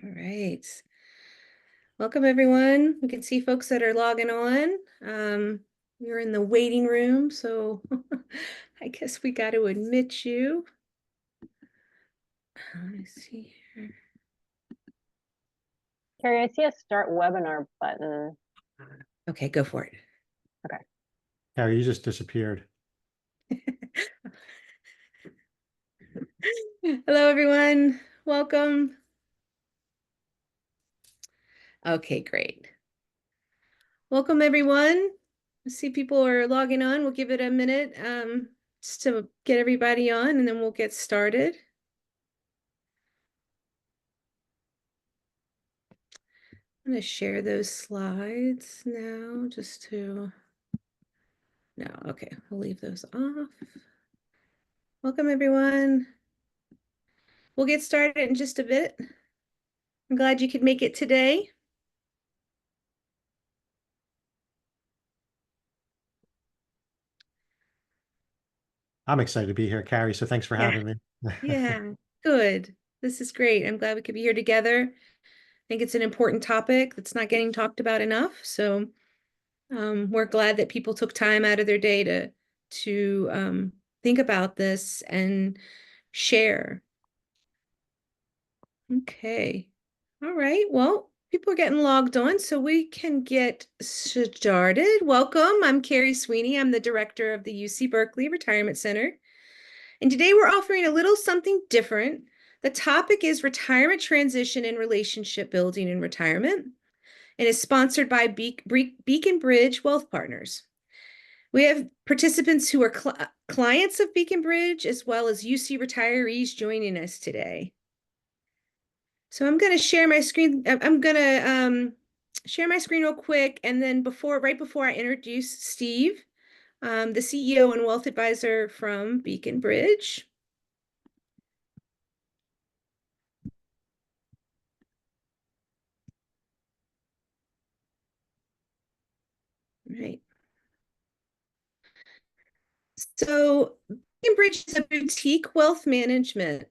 All right. Welcome, everyone. We can see folks that are logging on. You're in the waiting room, so I guess we got to admit you. Let me see here. Cary, I see a start webinar button. Okay, go for it. Okay. Cary, you just disappeared. Hello, everyone. Welcome. Okay, great. Welcome, everyone. I see people are logging on. We'll give it a minute just to get everybody on, and then we'll get started. I'm going to share those slides now just to, no, okay, we'll leave those off. Welcome, everyone. We'll get started in just a bit. I'm glad you could make it today. I'm excited to be here, Cary, so thanks for having me. Yeah, good. This is great. I'm glad we could be here together. I think it's an important topic that's not getting talked about enough. So we're glad that people took time out of their day to think about this and share. Okay. All right. Well, people are getting logged on, so we can get started. Welcome. I'm Cary Sweeney. I'm the director of the UC Berkeley Retirement Center. And today we're offering a little something different. The topic is retirement transition and relationship building in retirement, and is sponsored by Beacon Bridge Wealth Partners. We have participants who are clients of Beacon Bridge, as well as UC retirees joining us today. So I'm going to share my screen. I'm going to share my screen real quick. And then right before I introduce Steve, the CEO and wealth advisor from Beacon Bridge. Right. So Beacon Bridge is a boutique wealth management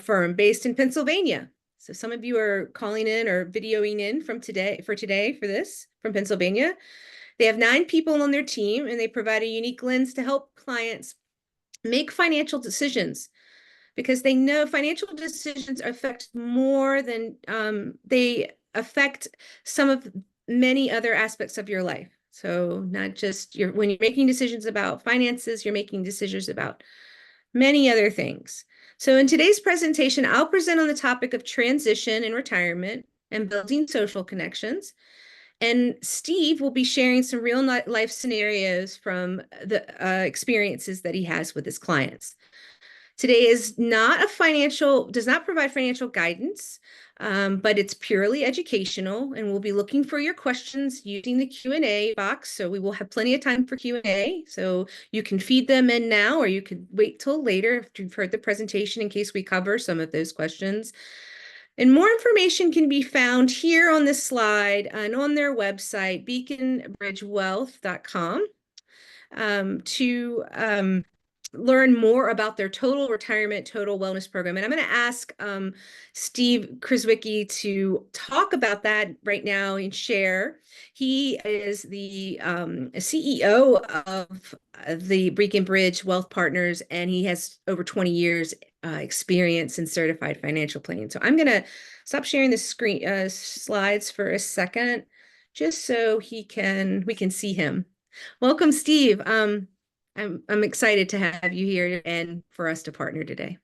firm based in Pennsylvania. So some of you are calling in or videoing in from today for this from Pennsylvania. They have 9 people on their team, and they provide a unique lens to help clients make financial decisions, because they know financial decisions affect more than they affect many other aspects of your life. So not just when you're making decisions about finances, you're making decisions about many other things. So in today's presentation, I'll present on the topic of transition and retirement and building social connections. And Steve will be sharing some real life scenarios from the experiences that he has with his clients. Today does not provide financial guidance, but it's purely educational, and we'll be looking for your questions using the Q&A box. So we will have plenty of time for Q&A. So you can feed them in now, or you could wait till later after you've heard the presentation in case we cover some of those questions. And more information can be found here on this slide and on their website, beaconbridgewealth.com, to learn more about their total retirement, total wellness program. And I'm going to ask Steve Kraswicki to talk about that right now and share. He is the CEO of the Beacon Bridge Wealth Partners, and he has over 20 years experience in certified financial planning. So I'm going to stop sharing the screen slides for a second, just so we can see him. Welcome, Steve. I'm excited to have you here and for us to partner today.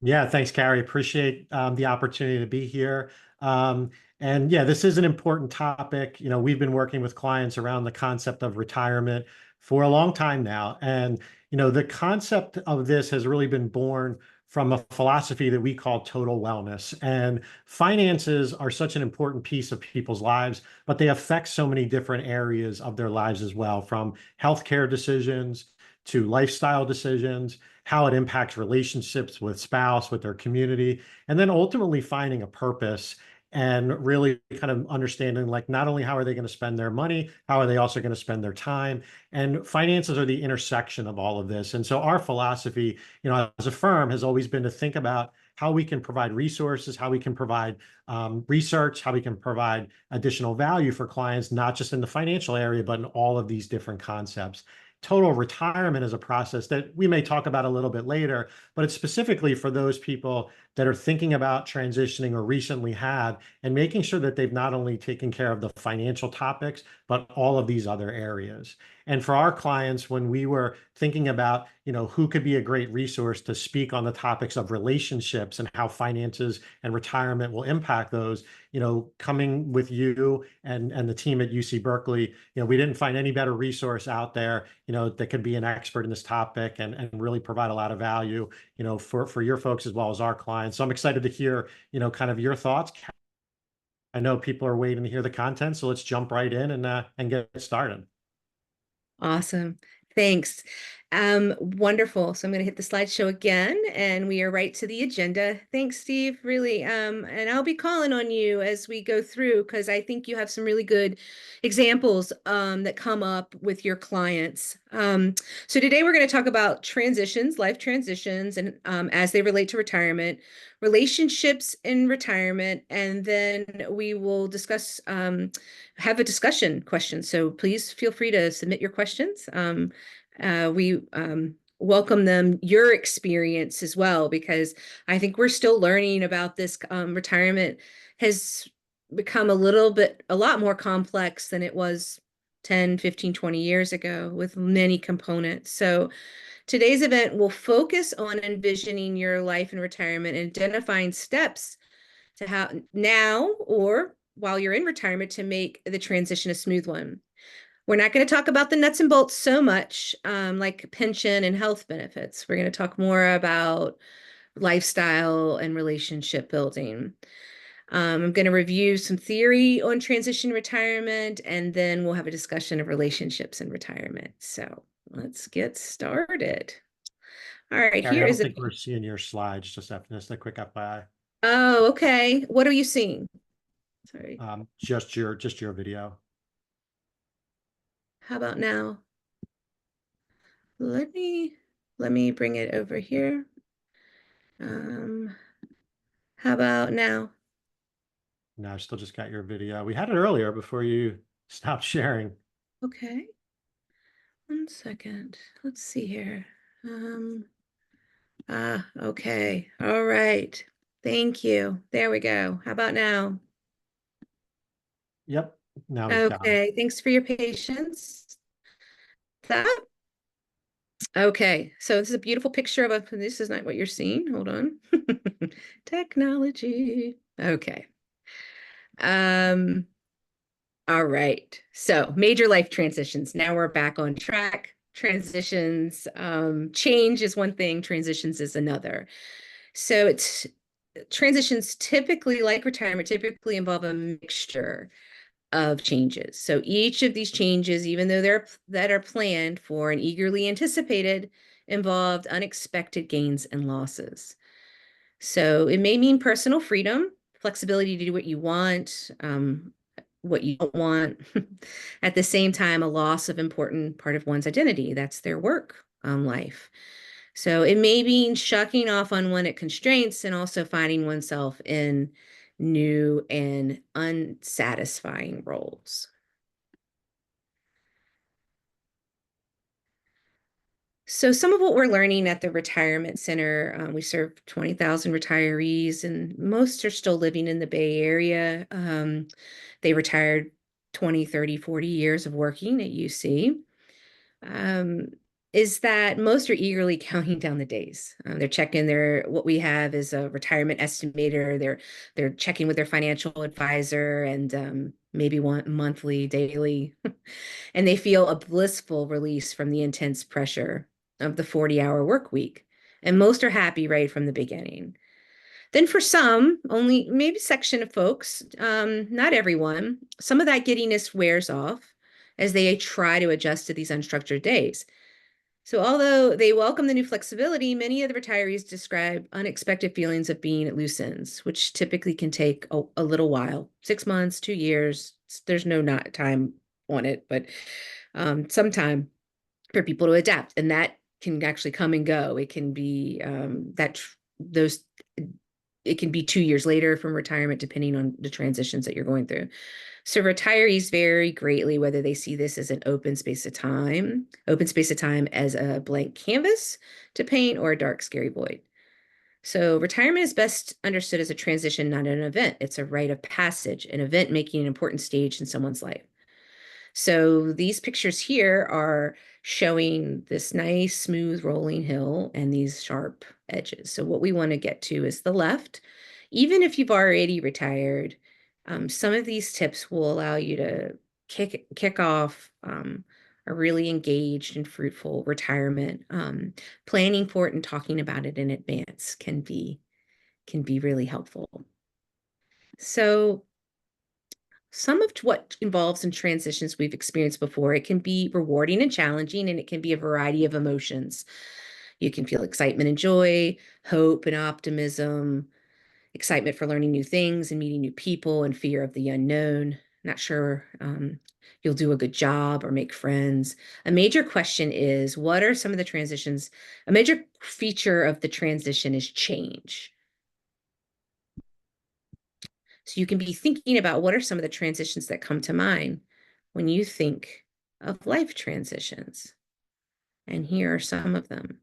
Yeah, thanks, Cary. Appreciate the opportunity to be here. And yeah, this is an important topic. You know, we've been working with clients around the concept of retirement for a long time now. And, you know, the concept of this has really been born from a philosophy that we call total wellness. And finances are such an important piece of people's lives, but they affect so many different areas of their lives as well, from healthcare decisions to lifestyle decisions, how it impacts relationships with spouse, with their community, and then ultimately finding a purpose and really kind of understanding, like, not only how are they going to spend their money, how are they also going to spend their time? And finances are the intersection of all of this. And so our philosophy, you know, as a firm has always been to think about how we can provide resources, how we can provide research, how we can provide additional value for clients, not just in the financial area, but in all of these different concepts. Total retirement is a process that we may talk about a little bit later, but it's specifically for those people that are thinking about transitioning or recently have, and making sure that they've not only taken care of the financial topics, but all of these other areas. And for our clients, when we were thinking about, who could be a great resource to speak on the topics of relationships and how finances and retirement will impact those, coming with you and the team at UC Berkeley, we didn't find any better resource out there, that could be an expert in this topic and really provide a lot of value, for your folks as well as our clients. So I'm excited to hear, kind of your thoughts. I know people are waiting to hear the content, so let's jump right in and get started. Awesome. Thanks. Wonderful. So I'm going to hit the slideshow again, and we are right to the agenda. Thanks, Steve. Really. And I'll be calling on you as we go through, because I think you have some really good examples that come up with your clients. So today we're going to talk about transitions, life transitions, and as they relate to retirement, relationships in retirement, and then we will discuss, have a discussion question. So please feel free to submit your questions. We welcome them, your experience as well, because I think we're still learning about this. Retirement has become a lot more complex than it was 10, 15, 20 years ago, with many components. So today's event will focus on envisioning your life in retirement and identifying steps to how now or while you're in retirement to make the transition a smooth one. We're not going to talk about the nuts and bolts so much, like pension and health benefits. We're going to talk more about lifestyle and relationship building. I'm going to review some theory on transition retirement, and then we'll have a discussion of relationships and retirement. So let's get started. All right, Cary, here I is don't think we're seeing your slides, just a quick FYI. Oh, okay. What are you seeing? Sorry. Just your video. How about now? Let me bring it over here. How about now? No, I still just got your video. We had it earlier before you stopped sharing. Okay. 1 second. Let's see here. Okay. All right. Thank you. There we go. How about now? Yep. Now we've got it. Okay. Thanks for your patience. That. Okay. So this is a beautiful picture of this is not what you're seeing. Hold on. Technology. Okay. All right. So major life transitions. Now we're back on track. Transitions, change is one thing, transitions is another. So transitions typically, like retirement, typically involve a mixture of changes. So each of these changes, even though that are planned for and eagerly anticipated, involved unexpected gains and losses. So it may mean personal freedom, flexibility to do what you want, what you don't want. At the same time, a loss of important part of one's identity. That's their work life. So it may mean shucking off unwanted constraints and also finding oneself in new and unsatisfying roles. So some of what we're learning at the retirement center, we serve 20,000 retirees, and most are still living in the Bay Area. They retired 20, 30, 40 years of working at UC. Is that most are eagerly counting down the days. They're checking what we have is a retirement estimator. They're checking with their financial advisor and maybe one monthly, daily, and they feel a blissful release from the intense pressure of the 40-hour work week. And most are happy right from the beginning. Then for some, only maybe section of folks, not everyone, some of that giddiness wears off as they try to adjust to these unstructured days. So although they welcome the new flexibility, many of the retirees describe unexpected feelings of being at loose ends, which typically can take a little while, 6 months, 2 years. There's no not time on it, but some time for people to adapt. And that can actually come and go. It can be those it can be 2 years later from retirement, depending on the transitions that you're going through. So retirees vary greatly whether they see this as an open space of time as a blank canvas to paint or a dark, scary void. So retirement is best understood as a transition, not an event. It's a rite of passage, an event making an important stage in someone's life. So these pictures here are showing this nice, smooth, rolling hill and these sharp edges. So what we want to get to is the left. Even if you've already retired, some of these tips will allow you to kick off a really engaged and fruitful retirement. Planning for it and talking about it in advance can be really helpful. So some of what involves in transitions we've experienced before. It can be rewarding and challenging, and it can be a variety of emotions. You can feel excitement and joy, hope and optimism, excitement for learning new things and meeting new people, and fear of the unknown. Not sure you'll do a good job or make friends. A major question is, what are some of the transitions? A major feature of the transition is change. So you can be thinking about what are some of the transitions that come to mind when you think of life transitions. And here are some of them.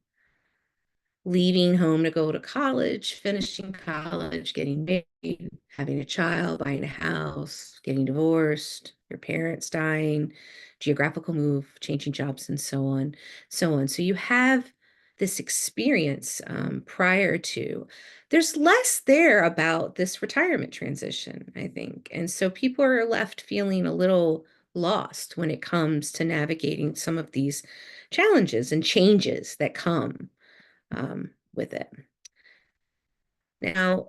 Leaving home to go to college, finishing college, getting married, having a child, buying a house, getting divorced, your parents dying, geographical move, changing jobs, and so on, so on. So you have this experience prior to. There's less there about this retirement transition, I think. And so people are left feeling a little lost when it comes to navigating some of these challenges and changes that come with it. Now,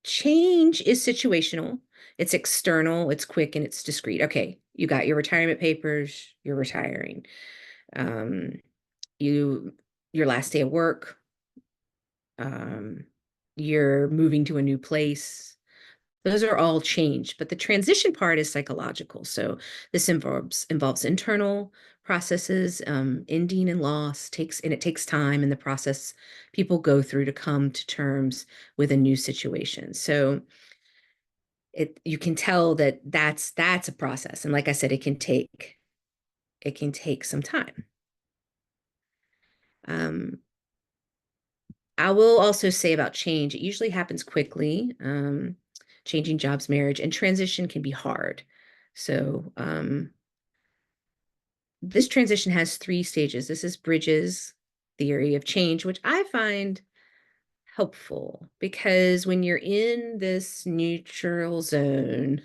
change is situational, it's external, it's quick, and it's discrete. Okay, you got your retirement papers, you're retiring. Your last day of work, you're moving to a new place. Those are all change, but the transition part is psychological. So this involves internal processes, ending and loss and it takes time in the process people go through to come to terms with a new situation. So you can tell that that's a process. And like I said, it can take some time. I will also say about change, it usually happens quickly. Changing jobs, marriage, and transition can be hard. So this transition has 3 stages. This is Bridges' theory of change, which I find helpful because when you're in this neutral zone,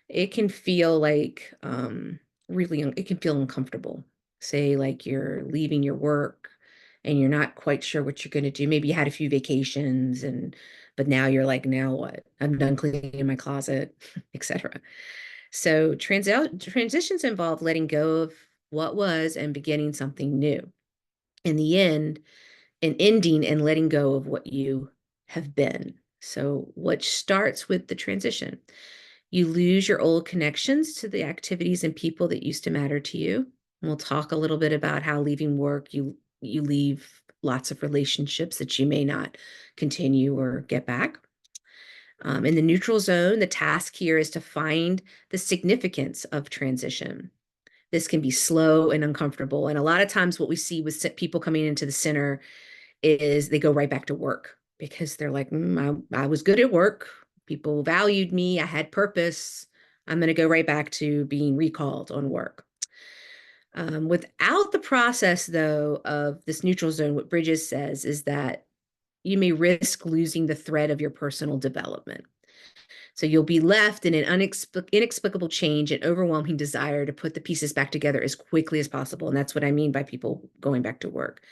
it can feel like it can feel uncomfortable. Say like you're leaving your work and you're not quite sure what you're going to do. Maybe you had a few vacations but now you're like, now what? I'm done cleaning my closet, etc. So transitions involve letting go of what was and beginning something new. In the end, an ending and letting go of what you have been. So what starts with the transition? You lose your old connections to the activities and people that used to matter to you. And we'll talk a little bit about how leaving work, you leave lots of relationships that you may not continue or get back. In the neutral zone, the task here is to find the significance of transition. This can be slow and uncomfortable. And a lot of times what we see with people coming into the center is they go right back to work because they're like, I was good at work. People valued me. I had purpose. I'm going to go right back to being recalled on work. Without the process, though, of this neutral zone, what Bridges says is that you may risk losing the thread of your personal development. So you'll be left in an inexplicable change and overwhelming desire to put the pieces back together as quickly as possible. And that's what I mean by people going back to work.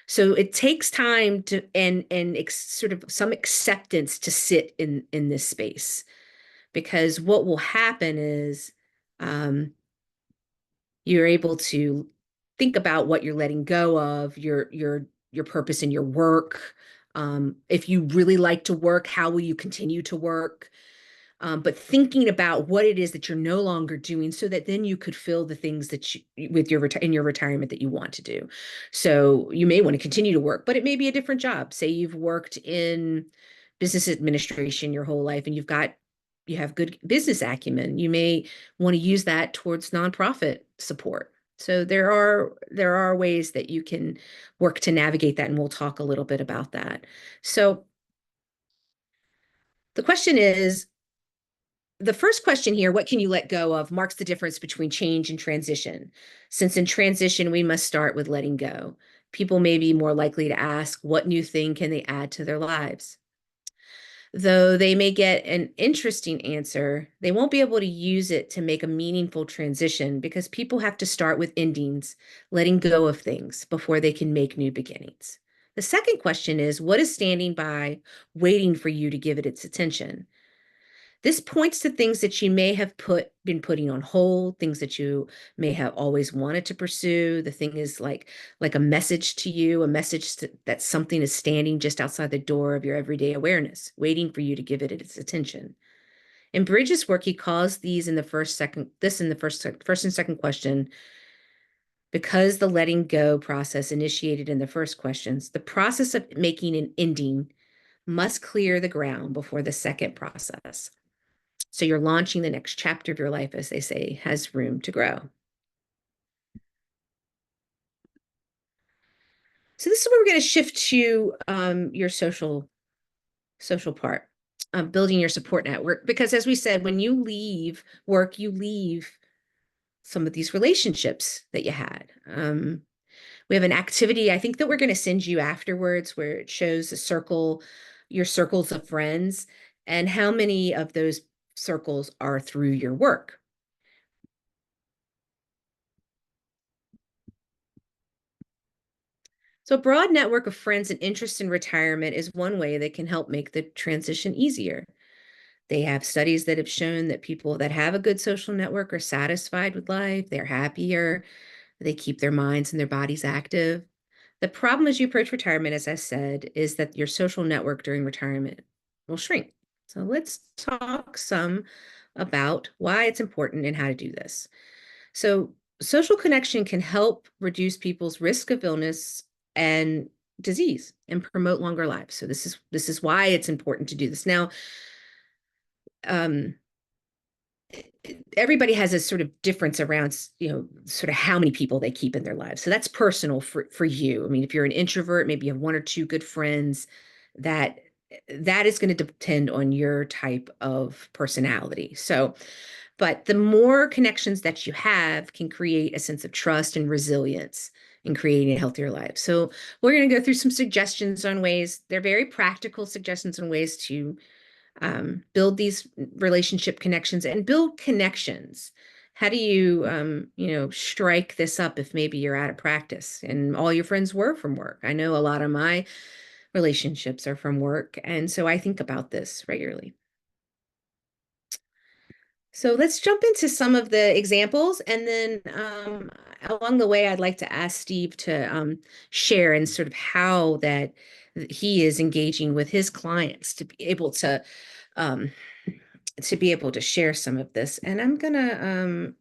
So it takes time to and sort of some acceptance to sit in this space, because what will happen is you're able to think about what you're letting go of, your purpose in your work. If you really like to work, how will you continue to work? but thinking about what it is that you're no longer doing so that then you could fill the things that you with your in your retirement that you want to do. So you may want to continue to work, but it may be a different job. Say you've worked in business administration your whole life and you have good business acumen. You may want to use that towards nonprofit support. So there are ways that you can work to navigate that, and we'll talk a little bit about that. So the question is, the first question here, what can you let go of, marks the difference between change and transition. Since in transition, we must start with letting go. People may be more likely to ask, what new thing can they add to their lives? Though they may get an interesting answer, they won't be able to use it to make a meaningful transition because people have to start with endings, letting go of things before they can make new beginnings. The second question is, what is standing by, waiting for you to give it its attention? This points to things that you may have been putting on hold, things that you may have always wanted to pursue. The thing is like a message to you, that something is standing just outside the door of your everyday awareness, waiting for you to give it its attention. In Bridges' work, he calls these in the first and second question, because the letting go process initiated in the first questions, the process of making an ending must clear the ground before the second process. So you're launching the next chapter of your life, as they say, has room to grow. So this is where we're going to shift to your social part, building your support network. Because as we said, when you leave work, you leave some of these relationships that you had. We have an activity, I think, that we're going to send you afterwards where it shows your circles of friends, and how many of those circles are through your work. So a broad network of friends and interests in retirement is one way that can help make the transition easier. They have studies that have shown that people that have a good social network are satisfied with life, they're happier, they keep their minds and their bodies active. The problem as you approach retirement, as I said, is that your social network during retirement will shrink. So let's talk some about why it's important and how to do this. So social connection can help reduce people's risk of illness and disease and promote longer lives. So this is why it's important to do this. Now, everybody has a sort of difference around, sort of how many people they keep in their lives. So that's personal for you. I mean, if you're an introvert, maybe you have one or two good friends, that is going to depend on your type of personality. So, but the more connections that you have can create a sense of trust and resilience in creating a healthier life. So we're going to go through some suggestions on ways. They're very practical suggestions on ways to build these relationship connections and build connections. How do you, strike this up if maybe you're out of practice and all your friends were from work? I know a lot of my relationships are from work, and so I think about this regularly. So let's jump into some of the examples, and then along the way, I'd like to ask Steve to share and sort of how that he is engaging with his clients to be able to share some of this. And I'm gonna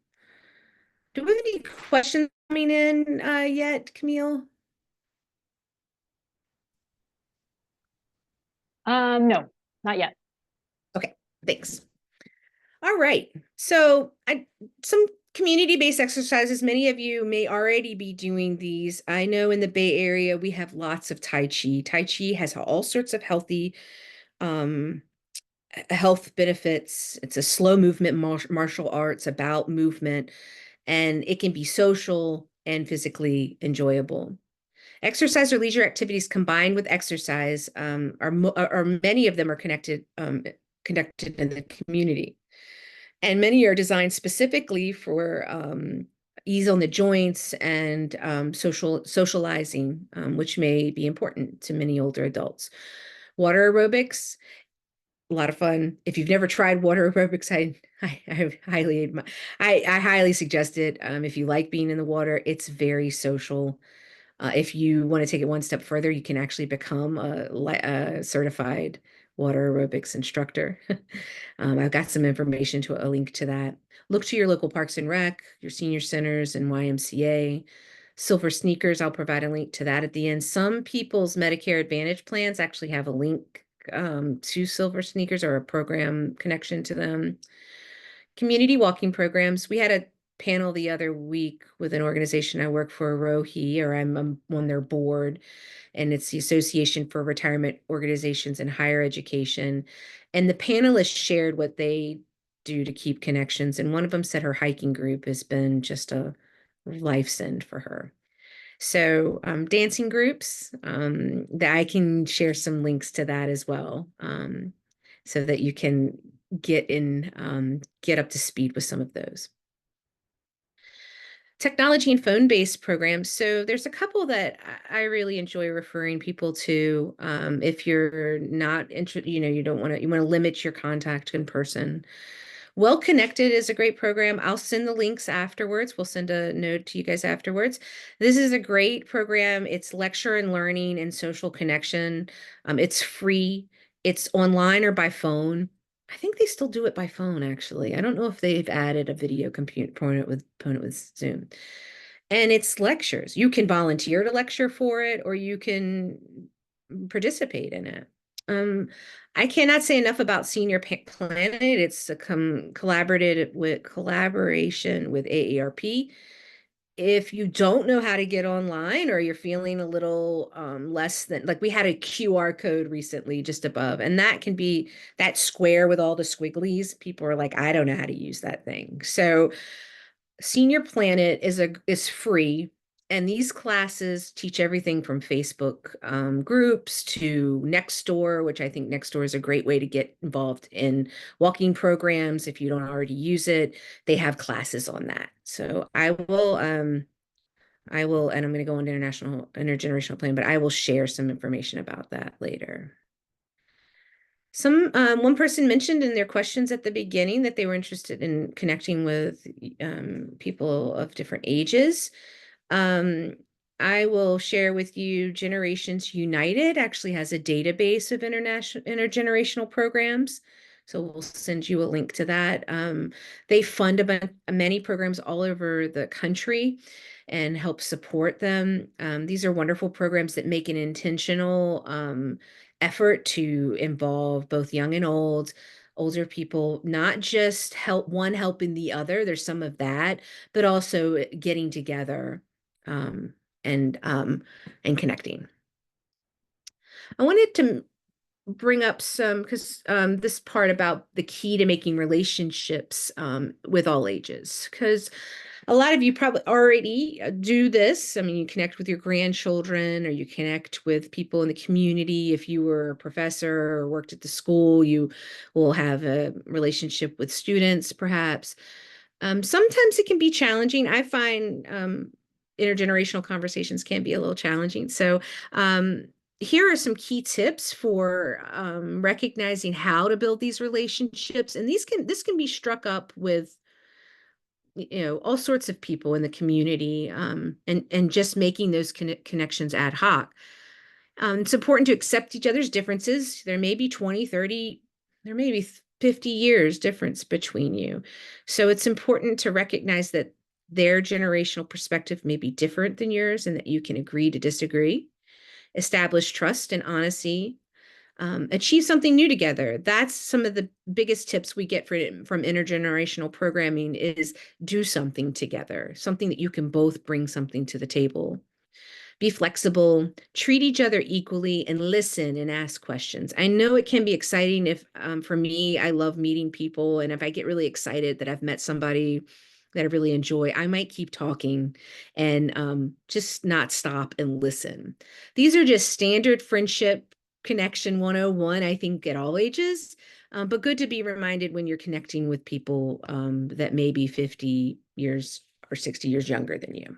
do we have any questions coming in yet, Camille? No, not yet. Okay, thanks. All right. So some community-based exercises. Many of you may already be doing these. I know in the Bay Area, we have lots of Tai Chi. Tai Chi has all sorts of healthy health benefits. It's a slow movement martial arts about movement, and it can be social and physically enjoyable. Exercise or leisure activities combined with exercise are many of them are connected in the community. And many are designed specifically for ease on the joints and socializing, which may be important to many older adults. Water aerobics, a lot of fun. If you've never tried water aerobics, I highly suggest it. If you like being in the water, it's very social. If you want to take it one step further, you can actually become a certified water aerobics instructor. I've got some information to a link to that. Look to your local Parks and Rec, your senior centers and YMCA. Silver Sneakers, I'll provide a link to that at the end. Some people's Medicare Advantage plans actually have a link to Silver Sneakers or a program connection to them. Community walking programs. We had a panel the other week with an organization I work for, ROHE, or I'm on their board, and it's the Association for Retirement Organizations in Higher Education. And the panelists shared what they do to keep connections. And one of them said her hiking group has been just a life send for her. So dancing groups, that I can share some links to that as well, so that you can get up to speed with some of those. Technology and phone-based programs. So there's a couple that I really enjoy referring people to. If you're not interested, you want to limit your contact in person. Well Connected is a great program. I'll send the links afterwards. We'll send a note to you guys afterwards. This is a great program. It's lecture and learning and social connection. It's free. It's online or by phone. I think they still do it by phone, actually. I don't know if they've added a video component with Zoom. And it's lectures. You can volunteer to lecture for it, or you can participate in it. I cannot say enough about Senior Planet. It's a collaboration with AARP. If you don't know how to get online, or you're feeling a little less than, like, we had a QR code recently just above, and that can be that square with all the squigglies. People are like, I don't know how to use that thing. So Senior Planet is free, and these classes teach everything from Facebook groups to Nextdoor, which I think Nextdoor is a great way to get involved in walking programs. If you don't already use it, they have classes on that. So I will, and I'm going to go into intergenerational plan, but I will share some information about that later. One person mentioned in their questions at the beginning that they were interested in connecting with people of different ages. I will share with you Generations United actually has a database of intergenerational programs. So we'll send you a link to that. They fund many programs all over the country and help support them. These are wonderful programs that make an intentional effort to involve both young and older people, not just helping the other. There's some of that, but also getting together and connecting. I wanted to bring up because this part about the key to making relationships with all ages, because a lot of you probably already do this. I mean, you connect with your grandchildren, or you connect with people in the community. If you were a professor or worked at the school, you will have a relationship with students, perhaps. Sometimes it can be challenging. I find intergenerational conversations can be a little challenging. So here are some key tips for recognizing how to build these relationships. And this can be struck up with all sorts of people in the community, and just making those connections ad hoc. It's important to accept each other's differences. There may be 20, 30, there may be 50 years difference between you. So it's important to recognize that their generational perspective may be different than yours, and that you can agree to disagree. Establish trust and honesty. Achieve something new together. That's some of the biggest tips we get from intergenerational programming is do something together, something that you can both bring something to the table. Be flexible, treat each other equally, and listen and ask questions. I know it can be exciting if, for me, I love meeting people. And if I get really excited that I've met somebody that I really enjoy, I might keep talking and just not stop and listen. These are just standard friendship connection 101, I think, at all ages, but good to be reminded when you're connecting with people that may be 50 years or 60 years younger than you.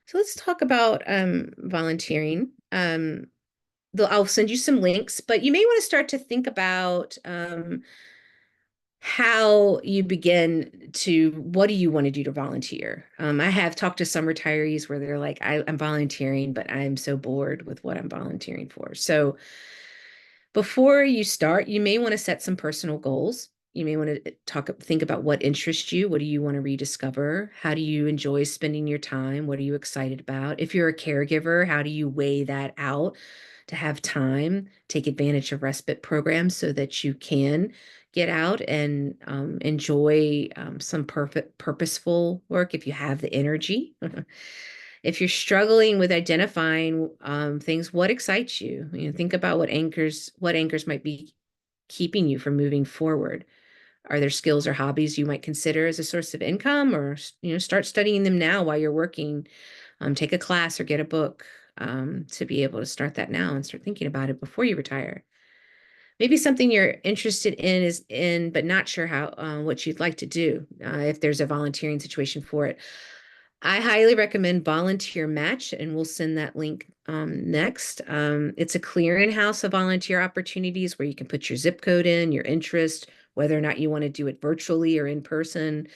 So let's talk about volunteering. I'll send you some links, but you may want to start to think about how you begin to, what do you want to do to volunteer? I have talked to some retirees where they're like, I'm volunteering, but I'm so bored with what I'm volunteering for. So before you start, you may want to set some personal goals. You may want to think about what interests you. What do you want to rediscover? How do you enjoy spending your time? What are you excited about? If you're a caregiver, how do you weigh that out to have time, take advantage of respite programs so that you can get out and enjoy some purposeful work if you have the energy. If you're struggling with identifying things, what excites you? Think about what anchors might be keeping you from moving forward. Are there skills or hobbies you might consider as a source of income, or start studying them now while you're working? Take a class or get a book to be able to start that now and start thinking about it before you retire. Maybe something you're interested in but not sure how what you'd like to do if there's a volunteering situation for it. I highly recommend Volunteer Match, and we'll send that link next. It's a clearinghouse of volunteer opportunities where you can put your zip code in, your interest, whether or not you want to do it virtually or in person,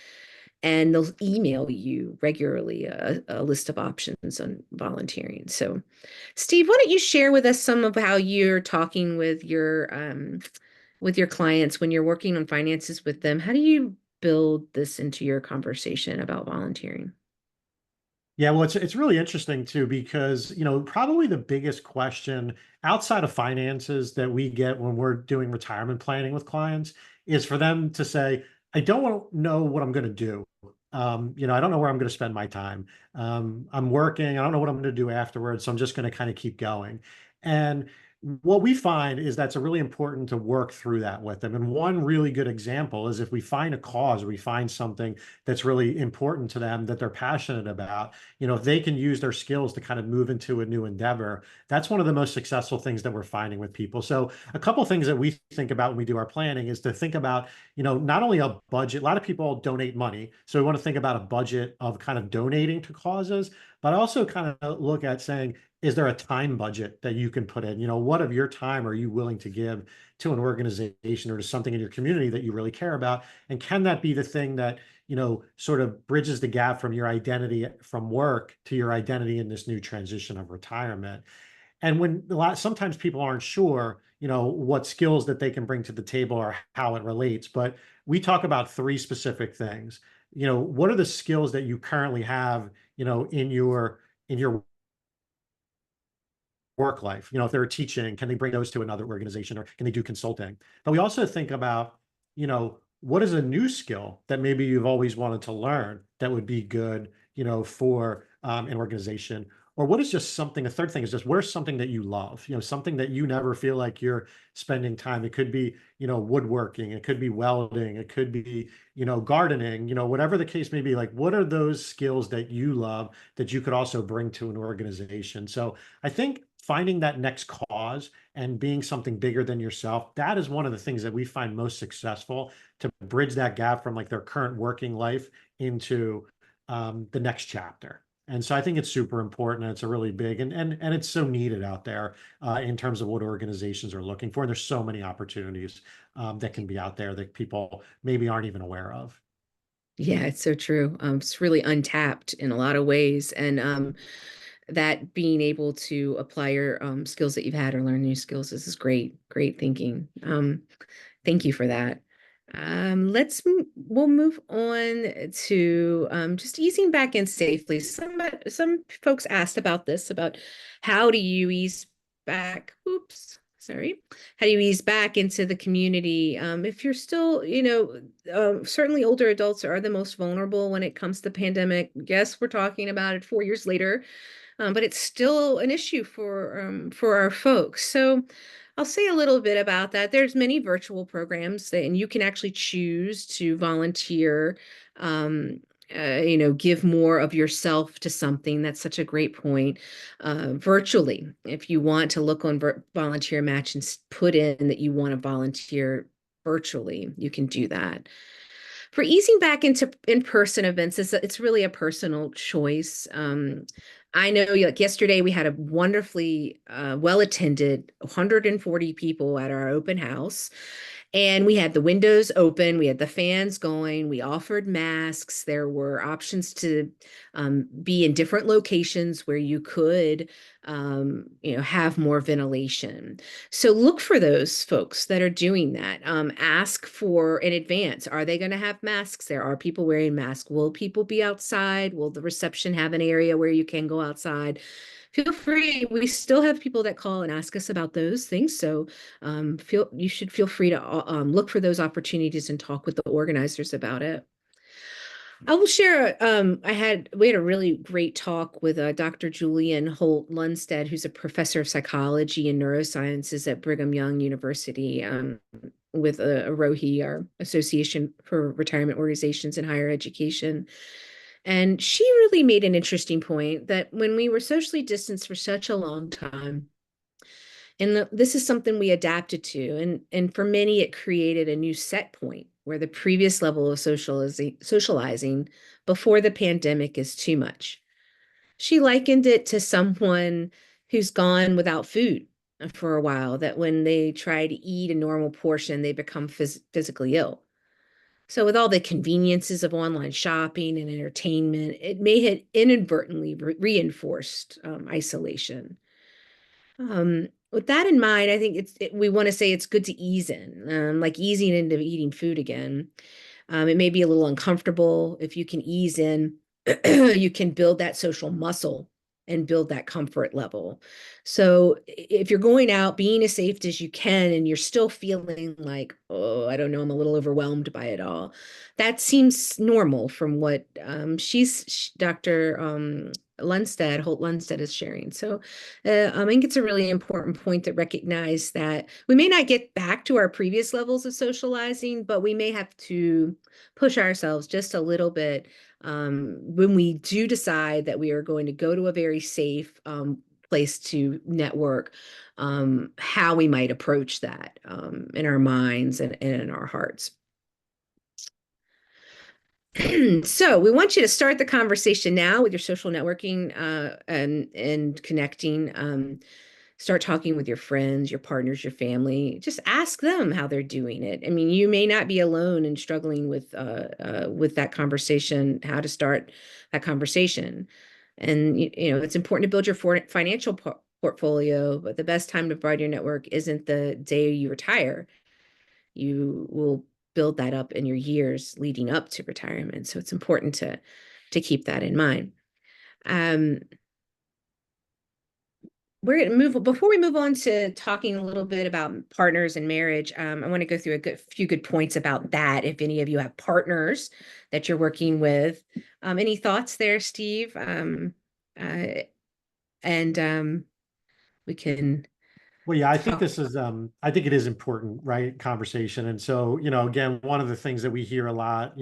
and they'll email you regularly a list of options on volunteering. So, Steve, why don't you share with us some of how you're talking with your clients when you're working on finances with them? How do you build this into your conversation about volunteering? Yeah, well, it's really interesting too, because, probably the biggest question outside of finances that we get when we're doing retirement planning with clients is for them to say, I don't want to know what I'm going to do. I don't know where I'm going to spend my time. I'm working. I don't know what I'm going to do afterwards. So I'm just going to kind of keep going. And what we find is that's really important to work through that with them. And one really good example is if we find a cause, we find something that's really important to them that they're passionate about, if they can use their skills to kind of move into a new endeavor, that's one of the most successful things that we're finding with people. So a couple of things that we think about when we do our planning is to think about, not only a budget. A lot of people donate money. So we want to think about a budget of kind of donating to causes, but also kind of look at saying, is there a time budget that you can put in? What of your time are you willing to give to an organization or to something in your community that you really care about? And can that be the thing that, sort of bridges the gap from your identity from work to your identity in this new transition of retirement? And sometimes people aren't sure, what skills that they can bring to the table or how it relates, but we talk about three specific things. What are the skills that you currently have, in your work life? If they're teaching, can they bring those to another organization, or can they do consulting? But we also think about, what is a new skill that maybe you've always wanted to learn that would be good, for an organization? Or what is just something, a third thing is just, where's something that you love, something that you never feel like you're spending time. It could be, woodworking, it could be welding, it could be, gardening, whatever the case may be. Like, what are those skills that you love that you could also bring to an organization? So I think finding that next cause and being something bigger than yourself, that is one of the things that we find most successful to bridge that gap from like their current working life into the next chapter. And so I think it's super important, and it's a really big and it's so needed out there in terms of what organizations are looking for. And there's so many opportunities that can be out there that people maybe aren't even aware of. Yeah, it's so true. It's really untapped in a lot of ways. And that being able to apply your skills that you've had or learn new skills, this is great, great thinking. Thank you for that. We'll move on to just easing back in safely. Some folks asked about this, about how do you ease back? Oops, sorry. How do you ease back into the community? If you're still, certainly older adults are the most vulnerable when it comes to the pandemic. Yes, we're talking about it 4 years later, but it's still an issue for our folks. So I'll say a little bit about that. There's many virtual programs and you can actually choose to volunteer, give more of yourself to something. That's such a great point. Virtually, if you want to look on Volunteer Match and put in that you want to volunteer virtually, you can do that. For easing back into in-person events, it's really a personal choice. I know, like yesterday, we had a wonderfully well-attended 140 people at our open house. And we had the windows open, we had the fans going, we offered masks. There were options to be in different locations where you could, have more ventilation. So look for those folks that are doing that. Ask for in advance. Are they going to have masks there? Are people wearing masks? Will people be outside? Will the reception have an area where you can go outside? Feel free. We still have people that call and ask us about those things. So you should feel free to look for those opportunities and talk with the organizers about it. I will share. We had a really great talk with Dr. Julian Holt Lundstedt, who's a professor of psychology and neurosciences at Brigham Young University, with AROHE, our Association for Retirement Organizations in Higher Education. And she really made an interesting point that when we were socially distanced for such a long time, and this is something we adapted to, and for many, it created a new set point where the previous level of socializing before the pandemic is too much. She likened it to someone who's gone without food for a while, that when they try to eat a normal portion, they become physically ill. So with all the conveniences of online shopping and entertainment, it may have inadvertently reinforced isolation. With that in mind, I think we want to say it's good to ease in, like easing into eating food again. It may be a little uncomfortable. If you can ease in, you can build that social muscle and build that comfort level. So if you're going out, being as safe as you can, and you're still feeling like, oh, I don't know, I'm a little overwhelmed by it all. That seems normal from what Dr. Holt Lundstedt is sharing. So I think it's a really important point to recognize that we may not get back to our previous levels of socializing, but we may have to push ourselves just a little bit when we do decide that we are going to go to a very safe place to network, how we might approach that in our minds and in our hearts. So we want you to start the conversation now with your social networking and connecting. Start talking with your friends, your partners, your family. Just ask them how they're doing it. I mean, you may not be alone in struggling with that conversation, how to start that conversation. And it's important to build your financial portfolio, but the best time to broaden your network isn't the day you retire. You will build that up in your years leading up to retirement. So it's important to keep that in mind. We're going to move, before we move on to talking a little bit about partners and marriage, I want to go through a few good points about that. If any of you have partners that you're working with, any thoughts there, Steve? We can. Well, yeah, I think I think it is important, right? Conversation. And so, again, one of the things that we hear a lot,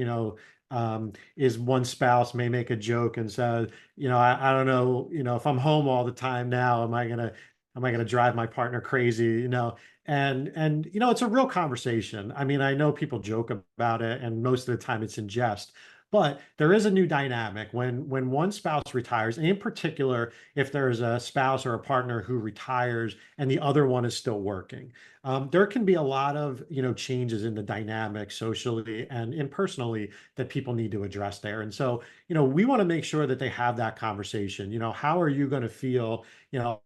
is one spouse may make a joke and say, I don't know, if I'm home all the time now, am I gonna drive my partner crazy, and it's a real conversation. I mean, I know people joke about it, and most of the time it's in jest. But there is a new dynamic when one spouse retires, and in particular, if there's a spouse or a partner who retires and the other one is still working, there can be a lot of changes in the dynamic socially and impersonally that people need to address there. And so we want to make sure that they have that conversation. How are you going to feel? I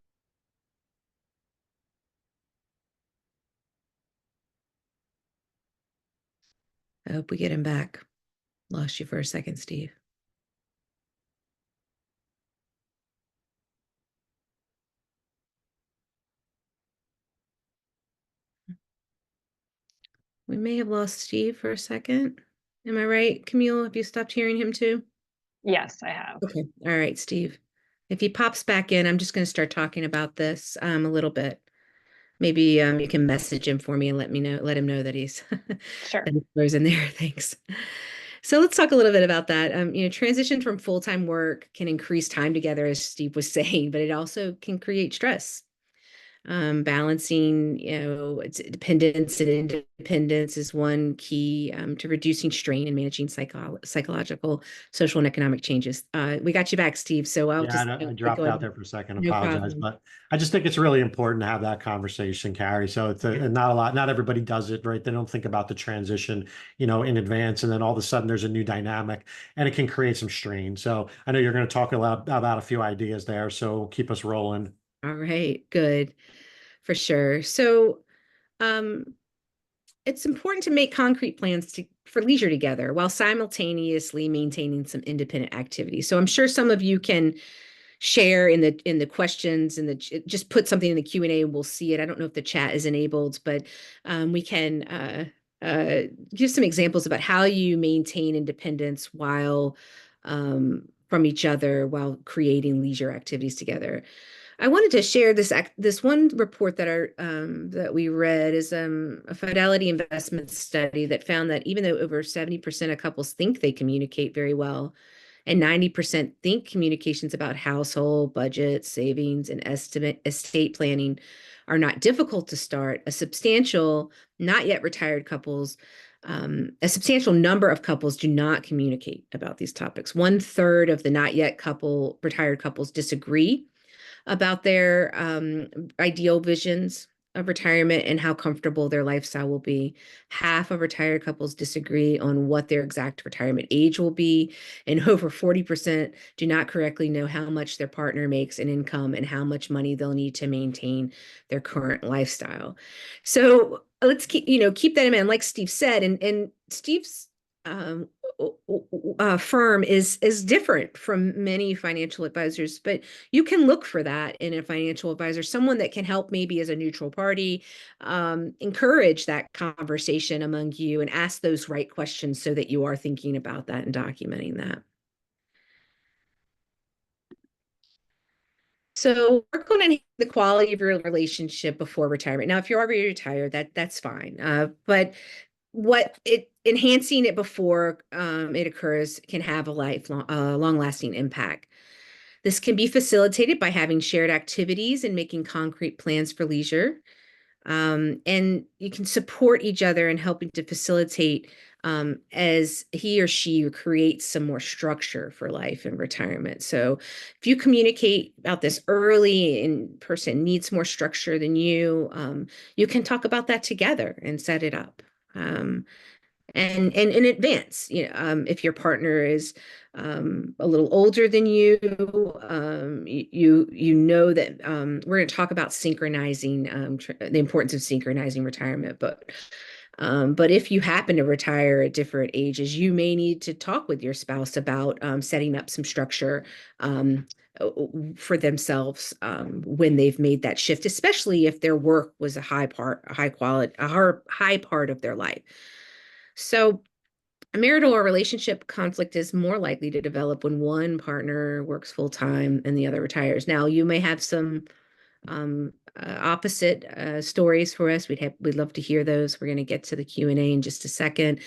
hope we get him back. Lost you for a second, Steve. We may have lost Steve for a second. Am I right, Camille? Have you stopped hearing him too? Yes, I have. Okay. All right, Steve. If he pops back in, I'm just going to start talking about this a little bit. Maybe you can message him for me and let him know that he's Sure. that he's in there. Thanks. So let's talk a little bit about that. Transition from full-time work can increase time together, as Steve was saying, but it also can create stress. Balancing, dependence and independence is one key to reducing strain and managing psychological, social, and economic changes. We got you back, Steve. So I'll Yeah, just I go dropped out ahead. there for a second. No Apologize, problem. but I just think it's really important to have that conversation, Carrie. So it's not everybody does it, right? They don't think about the transition, in advance, and then all of a sudden there's a new dynamic, and it can create some strain. So I know you're going to talk a lot about a few ideas there, so keep us rolling. All right, good, for sure. So, um, it's important to make concrete plans for leisure together while simultaneously maintaining some independent activity. So I'm sure some of you can share in the questions and just put something in the Q&A and we'll see it. I don't know if the chat is enabled, but we can give some examples about how you maintain independence while from each other while creating leisure activities together. I wanted to share this one report that we read is a Fidelity investment study that found that even though over 70% of couples think they communicate very well, and 90% think communications about household budget, savings, and estate planning are not difficult to start, a substantial number of couples do not communicate about these topics. 1/3 of the not yet retired couples disagree about their ideal visions of retirement and how comfortable their lifestyle will be. Half of retired couples disagree on what their exact retirement age will be, and over 40% do not correctly know how much their partner makes in income and how much money they'll need to maintain their current lifestyle. So let's keep that in mind. Like Steve said, and Steve's um, firm is different from many financial advisors, but you can look for that in a financial advisor, someone that can help maybe as a neutral party, encourage that conversation among you and ask those right questions so that you are thinking about that and documenting that. So work on enhancing the quality of your relationship before retirement. Now, if you're already retired, that's fine. But enhancing it before it occurs can have a long-lasting impact. This can be facilitated by having shared activities and making concrete plans for leisure. And you can support each other in helping to facilitate as he or she creates some more structure for life and retirement. So if you communicate about this early and person needs more structure than you, you can talk about that together and set it up. And in advance, if your partner is a little older than you, you know that we're going to talk about synchronizing the importance of synchronizing retirement, but if you happen to retire at different ages, you may need to talk with your spouse about setting up some structure for themselves when they've made that shift, especially if their work was a high part of their life. So a marital or relationship conflict is more likely to develop when one partner works full time and the other retires. Now, you may have some opposite stories for us. We'd love to hear those. We're going to get to the Q&A in just a second,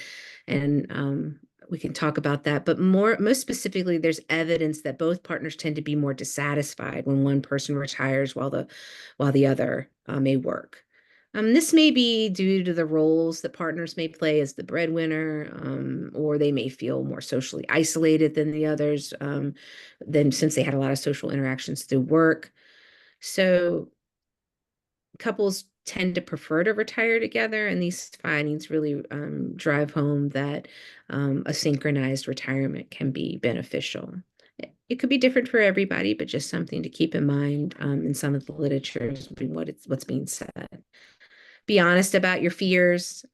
and we can talk about that. But most specifically, there's evidence that both partners tend to be more dissatisfied when one person retires while the other may work. This may be due to the roles that partners may play as the breadwinner, or they may feel more socially isolated than the others, since they had a lot of social interactions through work. So couples tend to prefer to retire together, and these findings really drive home that a synchronized retirement can be beneficial. It could be different for everybody, but just something to keep in mind in some of the literature, what's being said. Be honest about your fears.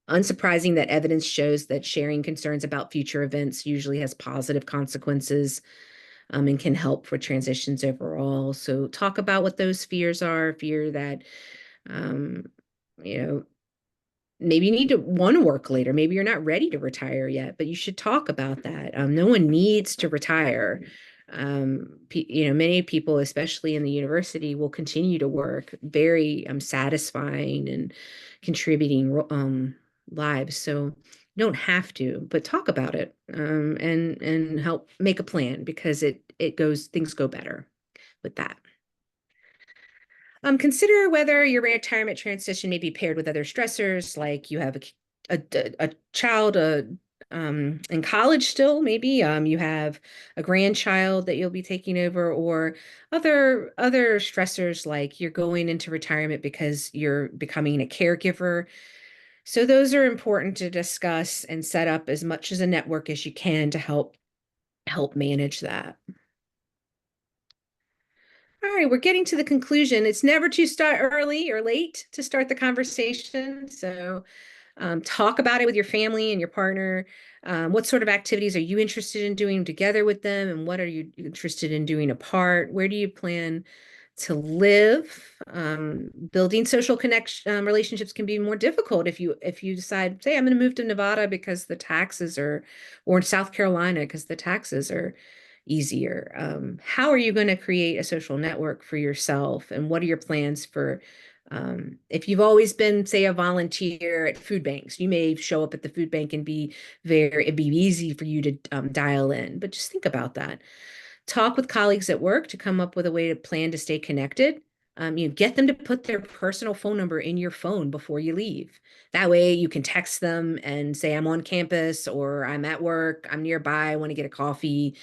Unsurprising that evidence shows that sharing concerns about future events usually has positive consequences and can help for transitions overall. So talk about what those fears are. Fear that, you know, maybe you need to want to work later. Maybe you're not ready to retire yet, but you should talk about that. No one needs to retire. Many people, especially in the university, will continue to work very satisfying and contributing lives. So you don't have to, but talk about it and help make a plan because things go better with that. Consider whether your retirement transition may be paired with other stressors, like you have a child in college still, maybe you have a grandchild that you'll be taking over, or other stressors like you're going into retirement because you're becoming a caregiver. So those are important to discuss and set up as much as a network as you can to help manage that. All right, we're getting to the conclusion. It's never too start early or late to start the conversation. So talk about it with your family and your partner. What sort of activities are you interested in doing together with them, and what are you interested in doing apart? Where do you plan to live? Building social connection relationships can be more difficult if you decide, say, I'm going to move to Nevada because the taxes are, or in South Carolina because the taxes are easier. How are you going to create a social network for yourself, and what are your plans for if you've always been, say, a volunteer at food banks, you may show up at the food bank and it'd be easy for you to dial in, but just think about that. Talk with colleagues at work to come up with a way to plan to stay connected. You get them to put their personal phone number in your phone before you leave. That way you can text them and say, I'm on campus, or I'm at work, I'm nearby, I want to get a coffee.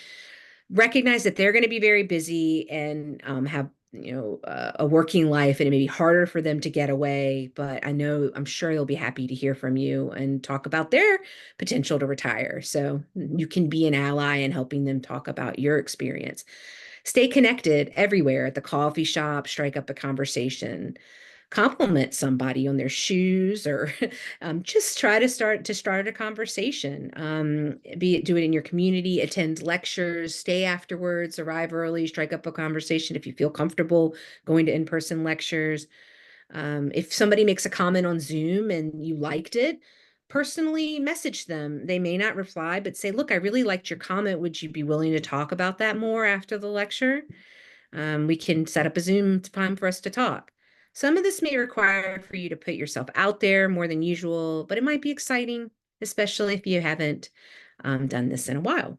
Recognize that they're going to be very busy and have a working life, and it may be harder for them to get away, but I'm sure they'll be happy to hear from you and talk about their potential to retire. So you can be an ally in helping them talk about your experience. Stay connected everywhere, at the coffee shop, strike up a conversation, compliment somebody on their shoes, or just try to start a conversation. Do it in your community, attend lectures, stay afterwards, arrive early, strike up a conversation if you feel comfortable going to in-person lectures. If somebody makes a comment on Zoom and you liked it, personally message them. They may not reply, but say, look, I really liked your comment. Would you be willing to talk about that more after the lecture? We can set up a Zoom time for us to talk. Some of this may require for you to put yourself out there more than usual, but it might be exciting, especially if you haven't done this in a while.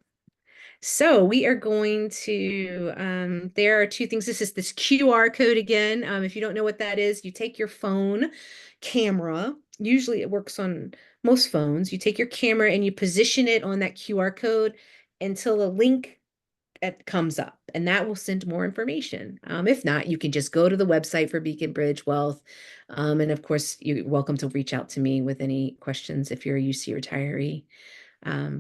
So we are going to, there are two things. This is this QR code again. If you don't know what that is, you take your phone camera. Usually it works on most phones. You take your camera and you position it on that QR code until a link comes up, and that will send more information. If not, you can just go to the website for Beacon Bridge Wealth. And of course, you're welcome to reach out to me with any questions if you're a UC retiree.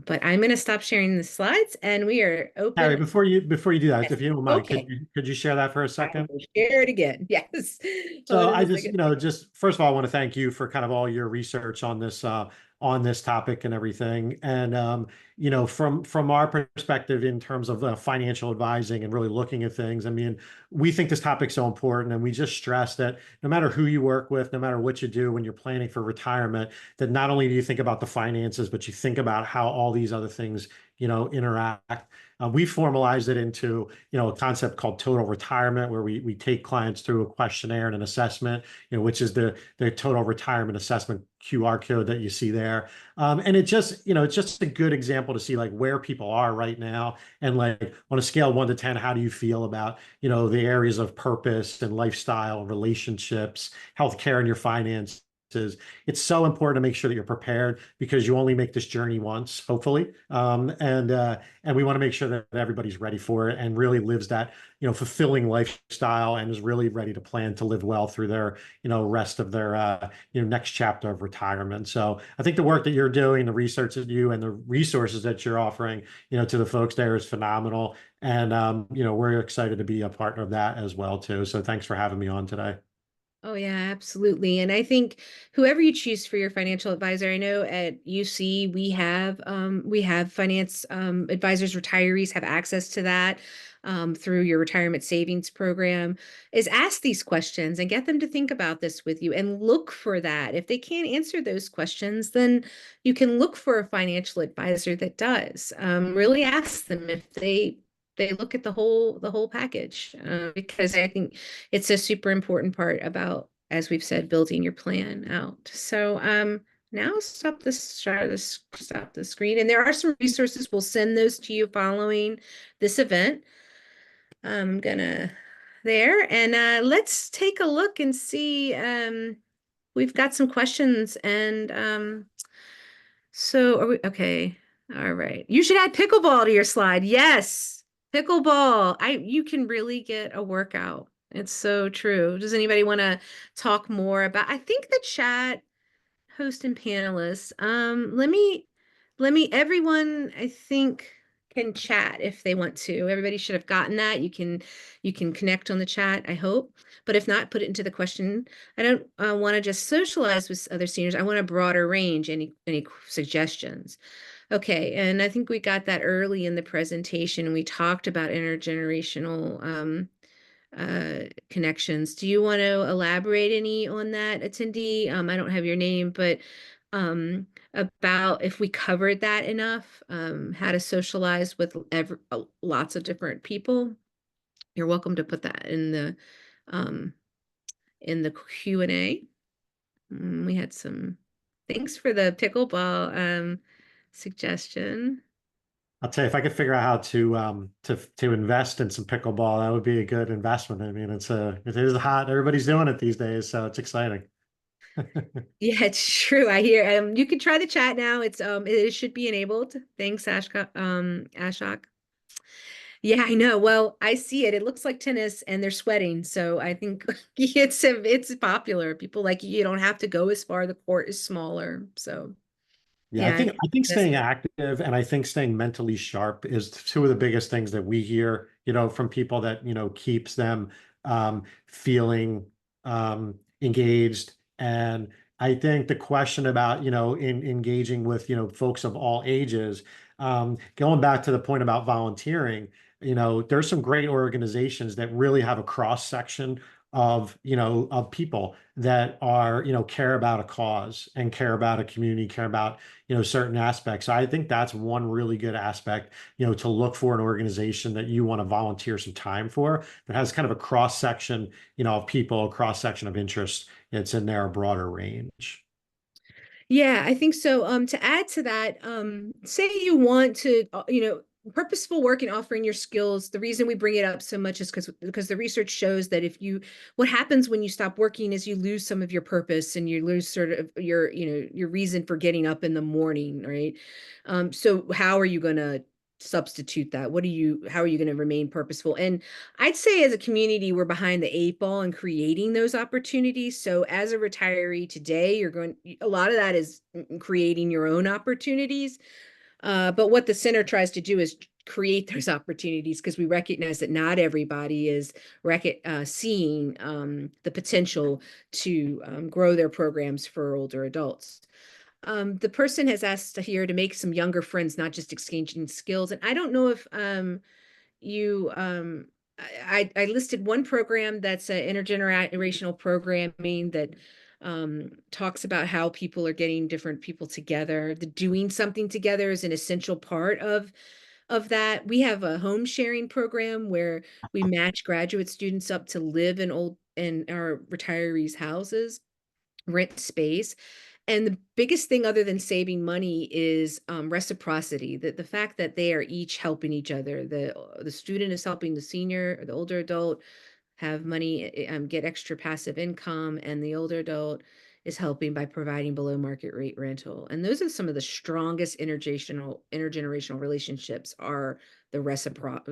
But I'm going to stop sharing the slides, and we are open. Cary, before you do that, if you don't mind, Okay. could you share that for a second? Share it again. Yes. So I just first of all, I want to thank you for kind of all your research on this topic and everything. And from our perspective in terms of financial advising and really looking at things, I mean, we think this topic's so important, and we just stress that no matter who you work with, no matter what you do when you're planning for retirement, that not only do you think about the finances, but you think about how all these other things interact. We formalized it into, a concept called total retirement, where we take clients through a questionnaire and an assessment, which is the total retirement assessment QR code that you see there. And it's just a good example to see like where people are right now, and like on a scale of 1 to 10, how do you feel about, the areas of purpose and lifestyle, relationships, healthcare, and your finances. It's so important to make sure that you're prepared, because you only make this journey once, hopefully. And we want to make sure that everybody's ready for it and really lives that, fulfilling lifestyle, and is really ready to plan to live well through their, rest of their, next chapter of retirement. So I think the work that you're doing, the research that you and the resources that you're offering, to the folks there is phenomenal. And, we're excited to be a partner of that as well, too. So thanks for having me on today. Oh, yeah, absolutely. And I think whoever you choose for your financial advisor, I know at UC we have finance advisors, retirees have access to that through your retirement savings program, is ask these questions and get them to think about this with you and look for that. If they can't answer those questions, then you can look for a financial advisor that does. Really ask them if they look at the whole package, because I think it's a super important part about, as we've said, building your plan out. So now stop the screen, and there are some resources. We'll send those to you following this event. I'm gonna there. And let's take a look and see. We've got some questions and so are we okay. All right. You should add pickleball to your slide. Yes. Pickleball. You can really get a workout. It's so true. Does anybody want to talk more about I think the chat host and panelists. Let me everyone I think can chat if they want to. Everybody should have gotten that. You can connect on the chat, I hope. But if not, put it into the question. I don't want to just socialize with other seniors. I want a broader range. Any suggestions? Okay, and I think we got that early in the presentation. We talked about intergenerational connections. Do you want to elaborate any on that, attendee? I don't have your name, but about if we covered that enough, how to socialize with lots of different people. You're welcome to put that um, in the Q&A. We had some, thanks for the pickleball suggestion. I'll tell you, if I could figure out how to invest in some pickleball, that would be a good investment. I mean, it is hot. Everybody's doing it these days, so it's exciting. Yeah, it's true. I hear you can try the chat now. It should be enabled. Thanks, Ashok. Yeah, I know. Well, I see it. It looks like tennis and they're sweating. So I think it's popular. People like you don't have to go as far. The court is smaller. So Yeah, yeah, I think that's staying active and I think staying mentally sharp is two of the biggest things that we hear, from people that, keeps them feeling engaged. And I think the question about, in engaging with, folks of all ages, going back to the point about volunteering, there's some great organizations that really have a cross section of people that are, care about a cause and care about a community, care about, certain aspects. So I think that's one really good aspect, to look for an organization that you want to volunteer some time for that has kind of a cross section, of people, a cross section of interests. It's in there a broader range. Yeah, I think so. To add to that, say you want to, purposeful work in offering your skills. The reason we bring it up so much is because the research shows that what happens when you stop working is you lose some of your purpose and you lose sort of your reason for getting up in the morning, right? So how are you going to substitute that? How are you going to remain purposeful? And I'd say as a community, we're behind the eight ball in creating those opportunities. So as a retiree today, a lot of that is creating your own opportunities. But what the center tries to do is create those opportunities because we recognize that not everybody is seeing the potential to grow their programs for older adults. The person has asked here to make some younger friends, not just exchanging skills. And I don't know if you I listed one program that's an intergenerational programming that talks about how people are getting different people together. The doing something together is an essential part of that. We have a home sharing program where we match graduate students up to live in our retirees' houses, rent space. And the biggest thing other than saving money is reciprocity, that the fact that they are each helping each other. The student is helping the senior or the older adult have money, get extra passive income, and the older adult is helping by providing below market rate rental. And those are some of the strongest intergenerational relationships are the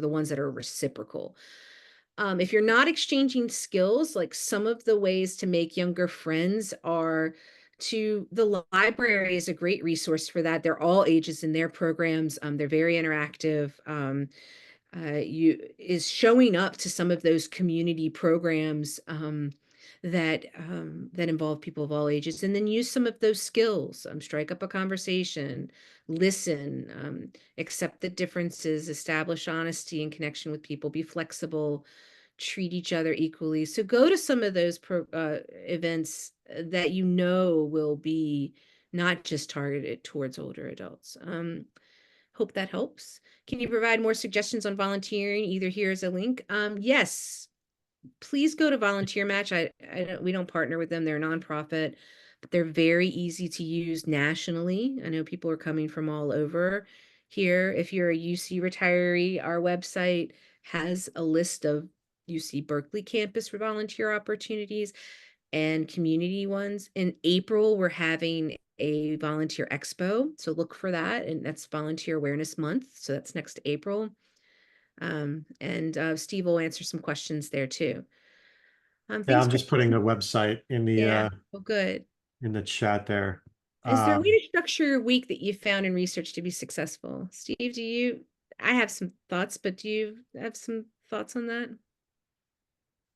ones that are reciprocal. If you're not exchanging skills, like some of the ways to make younger friends are the library is a great resource for that. They're all ages in their programs. They're very interactive. Is showing up to some of those community programs that involve people of all ages, and then use some of those skills. Strike up a conversation, listen, accept the differences, establish honesty and connection with people, be flexible, treat each other equally. So go to some of those events that will be not just targeted towards older adults. Hope that helps. Can you provide more suggestions on volunteering? Either here as a link. Yes, please go to Volunteer Match. We don't partner with them. They're a nonprofit, but they're very easy to use nationally. I know people are coming from all over here. If you're a UC retiree, our website has a list of UC Berkeley campus for volunteer opportunities and community ones. In April, we're having a volunteer expo, so look for that, and that's Volunteer Awareness Month, so that's next April. And Steve will answer some questions there too. Yeah, Thanks I'm for just putting the website yeah. Oh, good. in the chat there. Is there a way to structure your week that you found in research to be successful? Steve, do you? I have some thoughts, but do you have some thoughts on that?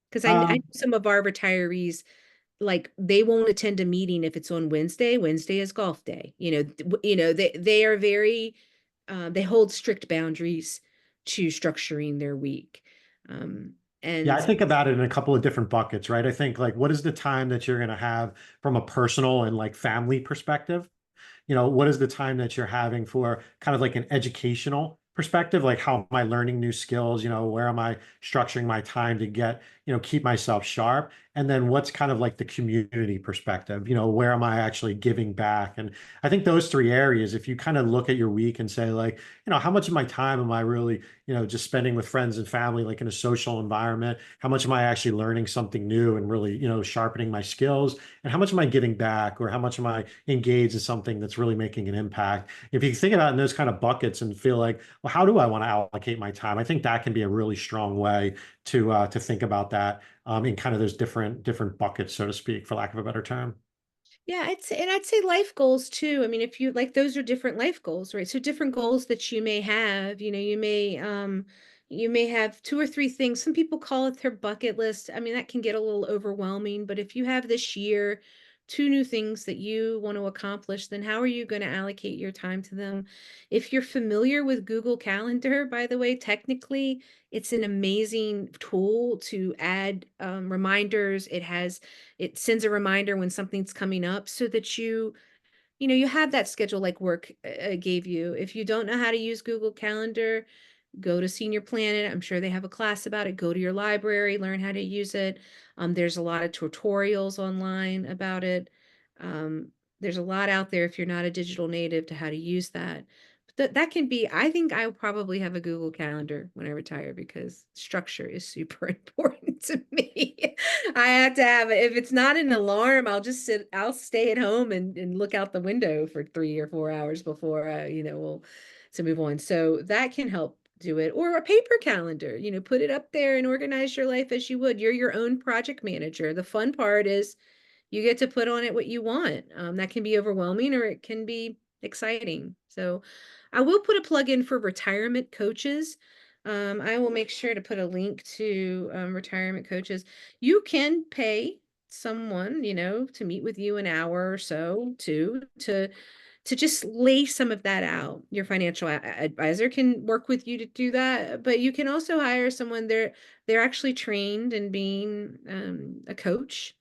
Because I know Um, some of our retirees, like they won't attend a meeting if it's on Wednesday. Wednesday is golf day. They are very they hold strict boundaries to structuring their week. Um, Yeah, I and think about it in a couple of different buckets, right? I think like what is the time that you're going to have from a personal and like family perspective? What is the time that you're having for kind of like an educational perspective? Like how am I learning new skills? Where am I structuring my time to get, keep myself sharp? And then what's kind of like the community perspective? Where am I actually giving back? And I think those three areas, if you kind of look at your week and say like, how much of my time am I really, just spending with friends and family, like in a social environment? How much am I actually learning something new and really, sharpening my skills? And how much am I giving back, or how much am I engaged in something that's really making an impact? If you think about it in those kind of buckets and feel like, well, how do I want to allocate my time? I think that can be a really strong way to think about that in kind of those different buckets, so to speak, for lack of a better term. yeah, I'd say life goals too. I mean, if you like, those are different life goals, right? So different goals that you may have, you may have two or three things. Some people call it their bucket list. I mean, that can get a little overwhelming, but if you have this year two new things that you want to accomplish, then how are you going to allocate your time to them? If you're familiar with Google Calendar, by the way, technically it's an amazing tool to add reminders. It sends a reminder when something's coming up so that you have that schedule like work gave you. If you don't know how to use Google Calendar, go to Senior Planet. I'm sure they have a class about it. Go to your library, learn how to use it. There's a lot of tutorials online about it. There's a lot out there if you're not a digital native to how to use that. But that can be, I think I'll probably have a Google Calendar when I retire because structure is super important to me. I have to have it. If it's not an alarm, I'll stay at home and look out the window for 3 or 4 hours before, we'll to move on. So that can help do it, or a paper calendar, put it up there and organize your life as you would. You're your own project manager. The fun part is you get to put on it what you want. That can be overwhelming or it can be exciting. So I will put a plug in for retirement coaches. I will make sure to put a link to retirement coaches. You can pay someone, to meet with you an hour or so to just lay some of that out. Your financial advisor can work with you to do that, but you can also hire someone. They're actually trained in being a coach,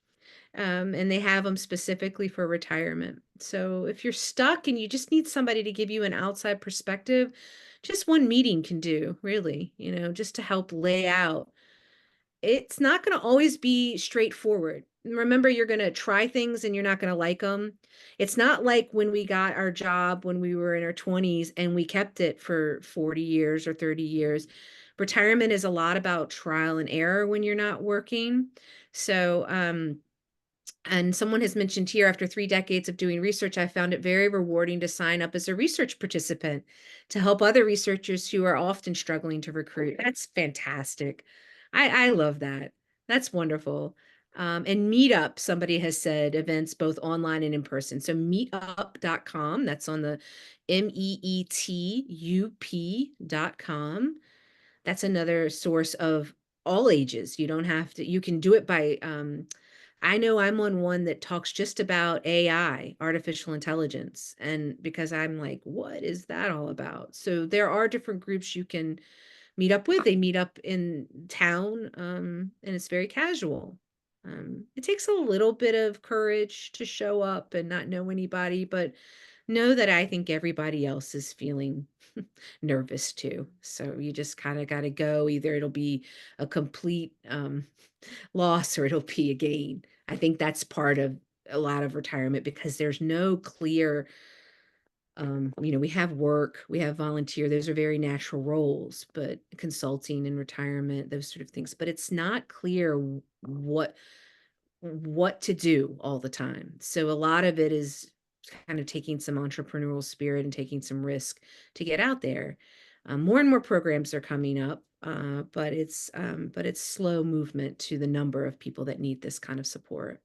and they have them specifically for retirement. So if you're stuck and you just need somebody to give you an outside perspective, just one meeting can do, really, just to help lay out. It's not going to always be straightforward. Remember, you're going to try things and you're not going to like them. It's not like when we got our job when we were in our 20s and we kept it for 40 years or 30 years. Retirement is a lot about trial and error when you're not working. So, and someone has mentioned here, after 3 decades of doing research, I found it very rewarding to sign up as a research participant to help other researchers who are often struggling to recruit. That's fantastic. I love that. That's wonderful. And Meetup, somebody has said, events both online and in person. So meetup.com, that's on the meetup.com. That's another source of all ages. You don't have to, you can do it by, I know I'm on one that talks just about AI, artificial intelligence. And because I'm like, what is that all about? So there are different groups you can meet up with. They meet up in town, and it's very casual. It takes a little bit of courage to show up and not know anybody, but know that I think everybody else is feeling nervous too. So you just kind of got to go. Either it'll be a complete loss or it'll be a gain. I think that's part of a lot of retirement because there's no clear We have work, we have volunteer, those are very natural roles, but consulting and retirement, those sort of things, but it's not clear what to do all the time. So a lot of it is kind of taking some entrepreneurial spirit and taking some risk to get out there. More and more programs are coming up, but it's slow movement to the number of people that need this kind of support.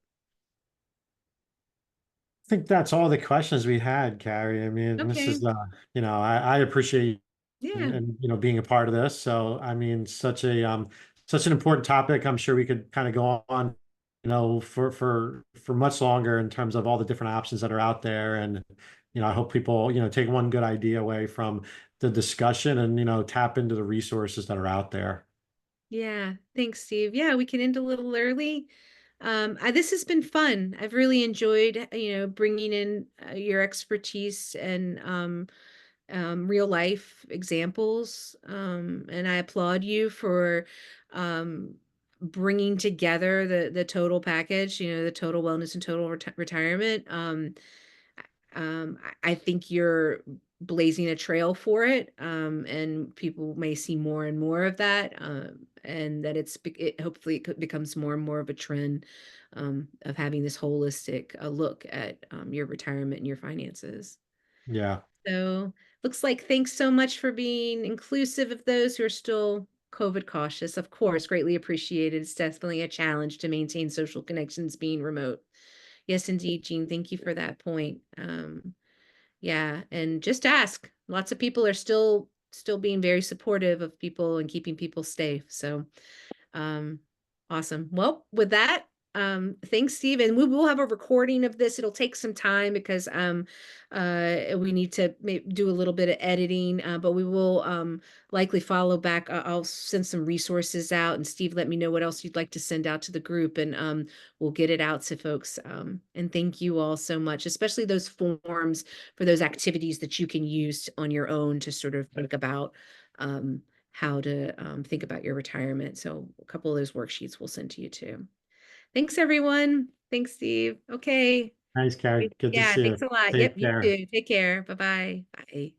I think that's all the questions we had, Carrie. I mean, this Okay. is, I appreciate Yeah. being a part of this. So, I mean, such an important topic. I'm sure we could kind of go on, for much longer in terms of all the different options that are out there. And, I hope people, take one good idea away from the discussion and, tap into the resources that are out there. Yeah. Thanks, Steve. Yeah, we can end a little early. This has been fun. I've really enjoyed, bringing in your expertise and real life examples. And I applaud you for bringing together the total package, the total wellness and total retirement. I think you're blazing a trail for it, and people may see more and more of that, and that it hopefully it becomes more and more of a trend of having this holistic look at your retirement and your finances. Yeah. So looks like thanks so much for being inclusive of those who are still COVID cautious. Of course, greatly appreciated. It's definitely a challenge to maintain social connections being remote. Yes, indeed, Jean. Thank you for that point. Yeah, and just ask. Lots of people are still being very supportive of people and keeping people safe. So um, awesome. Well, with that, thanks, Steve. And we will have a recording of this. It'll take some time because we need to do a little bit of editing, but we will likely follow back. I'll send some resources out, and Steve, let me know what else you'd like to send out to the group, and we'll get it out to folks. And thank you all so much, especially those forms for those activities that you can use on your own to sort of think about. How to think about your retirement. So a couple of those worksheets we'll send to you too. Thanks, everyone. Thanks, Steve. Okay. Thanks, Carrie. Good to Yeah, see you. thanks a lot. Yep, Take you care. too. Take care. Bye-bye. Bye.